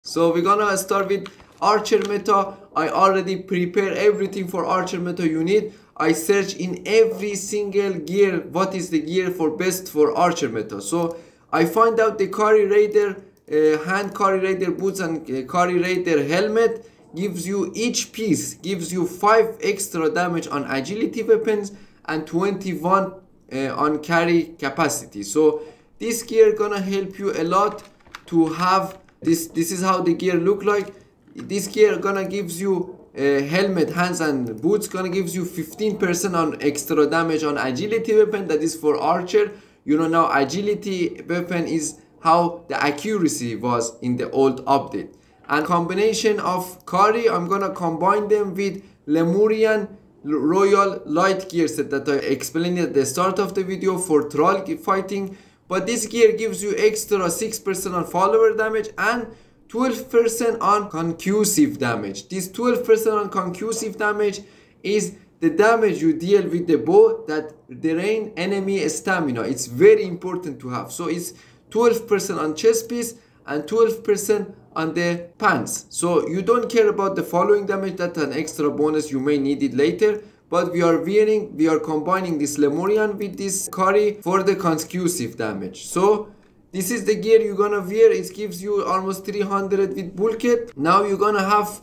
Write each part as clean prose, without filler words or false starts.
So we're gonna start with Archer meta. I already prepare everything for Archer meta you need. I search in every single gear what is the gear for best for Archer meta. So I find out the Kari Raider hand Kari Raider boots and Kari Raider helmet gives you, each piece gives you 5 extra damage on agility weapons and 21 on carry capacity. So this gear gonna help you a lot to have this is how the gear look like. This gear gonna gives you helmet, hands and boots, gonna gives you 15% on extra damage on agility weapon. That is for archer. You know, now agility weapon is how the accuracy was in the old update. And combination of Kari, I'm gonna combine them with Lemurian Royal Light gear set that I explained at the start of the video for troll fighting. But this gear gives you extra 6% on follower damage and 12% on concussive damage. This 12% on concussive damage is the damage you deal with the bow that drain enemy stamina. It's very important to have. So it's 12% on chest piece and 12% on the pants. So you don't care about the following damage. That's an extra bonus, you may need it later. But we are combining this Lemurian with this Kari for the concussive damage. So this is the gear you're gonna wear. It gives you almost 300 with bulkhead. Now you're gonna have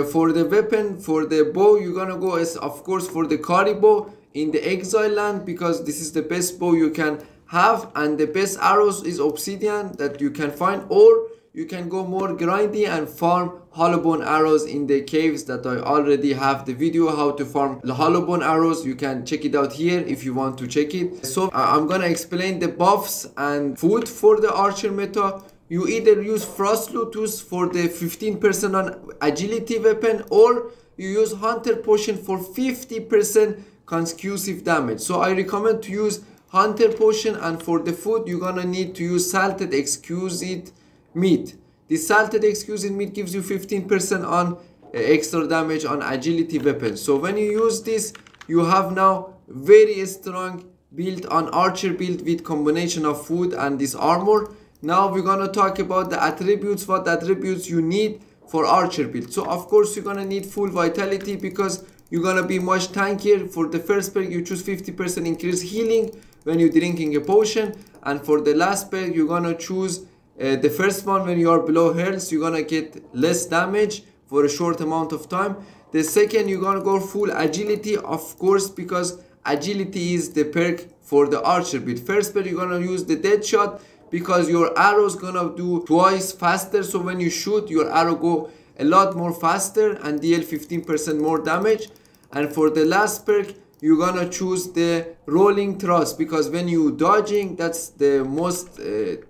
for the weapon, for the bow, you're gonna go as of course for the Kari bow in the exile land, because this is the best bow you can have, and the best arrows is obsidian that you can find, or you can go more grindy and farm hollow bone arrows in the caves that I already have the video how to farm the hollow bone arrows. You can check it out here if you want to check it. So I'm gonna explain the buffs and food for the archer meta. You either use Frost Lotus for the 15% on agility weapon, or you use Hunter Potion for 50% concussive damage. So I recommend to use Hunter Potion, and for the food you're gonna need to use Salted Exquisite Meat. The Salted Exquisite Meat gives you 15% on extra damage on agility weapons. So when you use this, you have now very strong build on archer build with combination of food and this armor. Now we're gonna talk about the attributes, what attributes you need for archer build. So of course you're gonna need full vitality because you're gonna be much tankier. For the first perk you choose 50% increase healing when you're drinking a potion, and for the last perk you're gonna choose the first one, when you are below health you're gonna get less damage for a short amount of time. The second you're gonna go full agility, of course, because agility is the perk for the archer build. First perk you're gonna use the dead shot because your arrows gonna do twice faster, so when you shoot your arrow go a lot more faster and deal 15% more damage. And for the last perk you're gonna choose the rolling thrust, because when you dodging, that's the most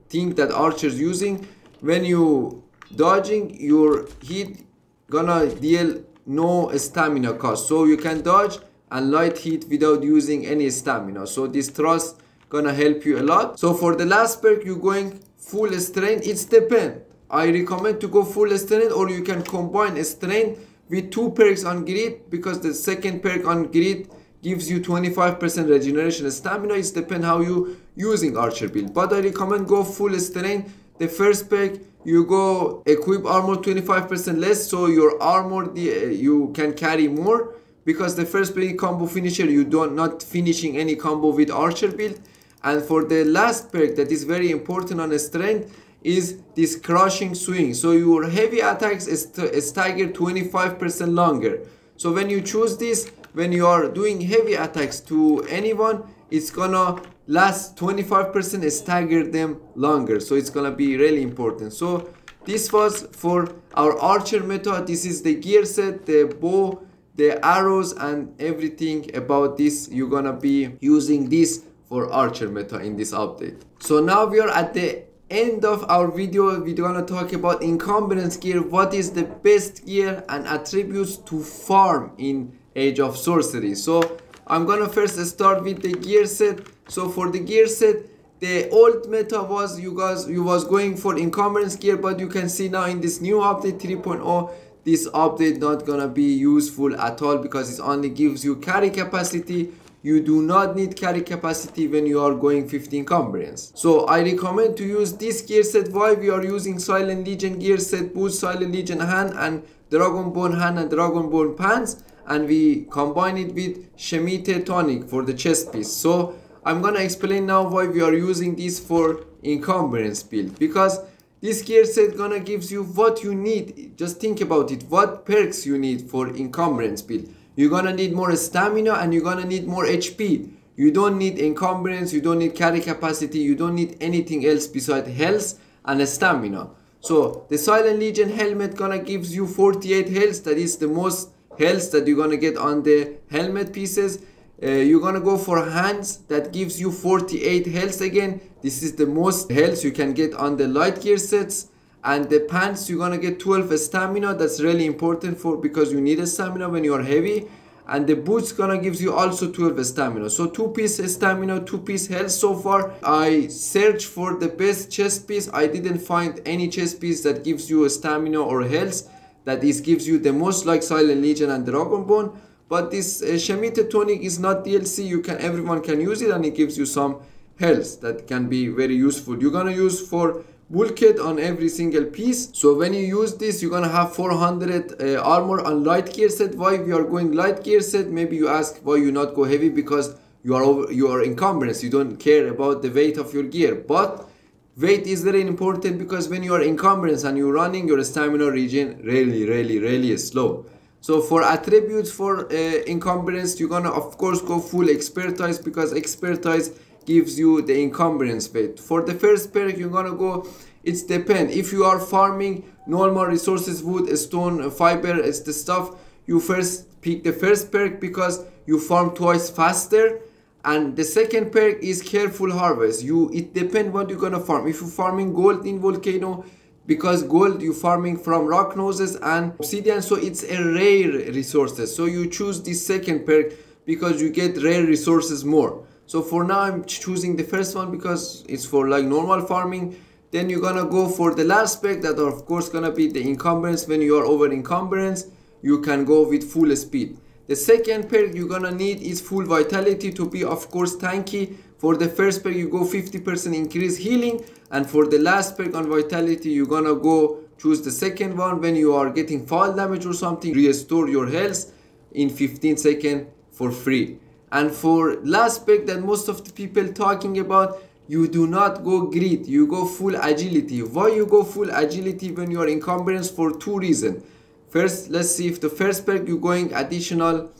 thing that archers using. When you dodging, your hit gonna deal no stamina cost, so you can dodge and light hit without using any stamina. So this thrust gonna help you a lot. So for the last perk you're going full strength. It's depend. I recommend to go full strength, or you can combine strength with 2 perks on grit, because the second perk on grit gives you 25% regeneration stamina. It depends how you using archer build, but I recommend go full strength. The first perk you go equip armor 25% less, so your armor you can carry more, because the first perk combo finisher you don't not finishing any combo with archer build. And for the last perk that is very important on strength is this crushing swing, so your heavy attacks stagger 25% longer. So when you choose this, when you are doing heavy attacks to anyone, it's gonna last 25%, stagger them longer, so it's gonna be really important. So this was for our archer meta. This is the gear set, the bow, the arrows, and everything about this. You're gonna be using this for archer meta in this update. So now we are at the end of our video. We're gonna talk about encumbrance gear, what is the best gear and attributes to farm in Age of Sorcery. So I'm gonna first start with the gear set. So for the gear set, the old meta was you was going for encumbrance gear, but you can see now in this new update 3.0 this update not gonna be useful at all, because it only gives you carry capacity. you do not need carry capacity when you are going 50 encumbrance. So I recommend to use this gear set. Why we are using Silent Legion gear set, boots, Silent Legion hand and Dragonborn hand and Dragonborn pants, and we combine it with Shemitah tonic for the chest piece. So I'm gonna explain now why we are using this for encumbrance build, because this gear set gonna gives you what you need. Just think about it, what perks you need for encumbrance build. You're gonna need more stamina and you're gonna need more HP. You don't need encumbrance, you don't need carry capacity, you don't need anything else besides health and stamina. So the Silent Legion helmet gonna gives you 48 health. That is the most health that you're gonna get on the helmet pieces. You're gonna go for hands that gives you 48 health again. This is the most health you can get on the light gear sets. And the pants, you're gonna get 12 stamina. That's really important for, because you need a stamina when you are heavy. And the boots gonna gives you also 12 stamina. So 2-piece stamina, 2-piece health so far. I searched for the best chest piece. I didn't find any chest piece that gives you a stamina or health that gives you the most like Silent Legion and Dragonborn. But this Shemitah tonic is not DLC. Everyone can use it, and it gives you some health that can be very useful. You're gonna use for bulkhead on every single piece. So when you use this, you're gonna have 400 armor on light gear set. Why we are going light gear set? Maybe you ask why you not go heavy, because you are encumbrance. You don't care about the weight of your gear. But weight is very important, because when you are encumbrance and you're running, your stamina regen really slow. So for attributes for encumbrance, you're gonna of course go full expertise, because expertise gives you the encumbrance weight. For the first perk, you're gonna go, it's depend. If you are farming normal resources, wood, stone, fiber, it's the stuff, you first pick the first perk because you farm twice faster. And the second perk is careful harvest. It depends what you're gonna farm. If you're farming gold in volcano, because gold you're farming from rock noses and obsidian, so it's a rare resources. So you choose the second perk because you get rare resources more. So for now I'm choosing the first one because it's for like normal farming. Then you're gonna go for the last perk that are of course gonna be the encumbrance. When you are over encumbrance, you can go with full speed. The second perk you're gonna need is full vitality to be of course tanky. For the first perk you go 50% increase healing, and for the last perk on vitality you're gonna go choose the second one. When you are getting fall damage or something, restore your health in 15 seconds for free. And for last perk that most of the people talking about, you do not go greed, you go full agility. Why you go full agility when you are encumbrance? For two reasons. First, let's see, if the first perk you're going additional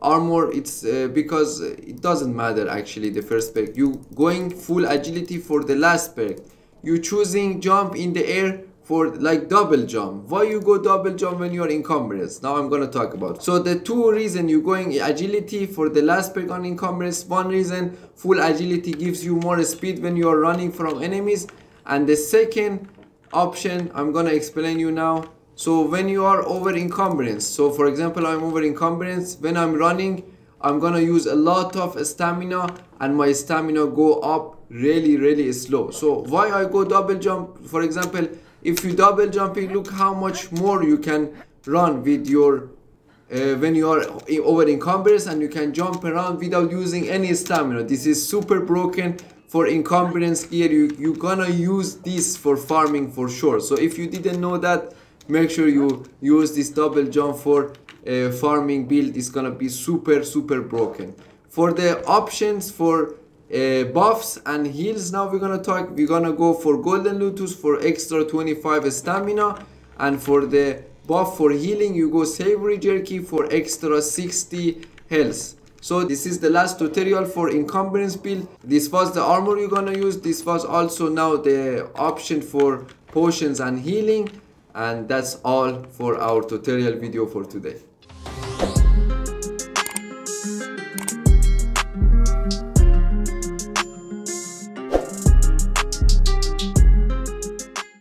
armor, it's because it doesn't matter actually. The first perk you going full agility. For the last perk you choosing jump in the air for like double jump. Why you go double jump when you are encumbrance? Now I'm gonna talk about. So the two reasons you going agility for the last perk on encumbrance. One reason, full agility gives you more speed when you are running from enemies, and the second option I'm gonna explain you now. So when you are over encumbrance, so for example I'm over encumbrance, when I'm running I'm gonna use a lot of stamina, and my stamina go up really slow. So why I go double jump? For example, if you double jumping, look how much more you can run with your when you are over encumbrance, and you can jump around without using any stamina. This is super broken for encumbrance gear. You're gonna use this for farming for sure. So if you didn't know that, make sure you use this double jump for farming build. Is gonna be super broken. For the options for buffs and heals, now we're gonna go for Golden Lotus for extra 25 stamina, and for the buff for healing you go Savory Jerky for extra 60 health. So this is the last tutorial for encumbrance build. This was the armor you're gonna use. This was also now the option for potions and healing. And that's all for our tutorial video for today.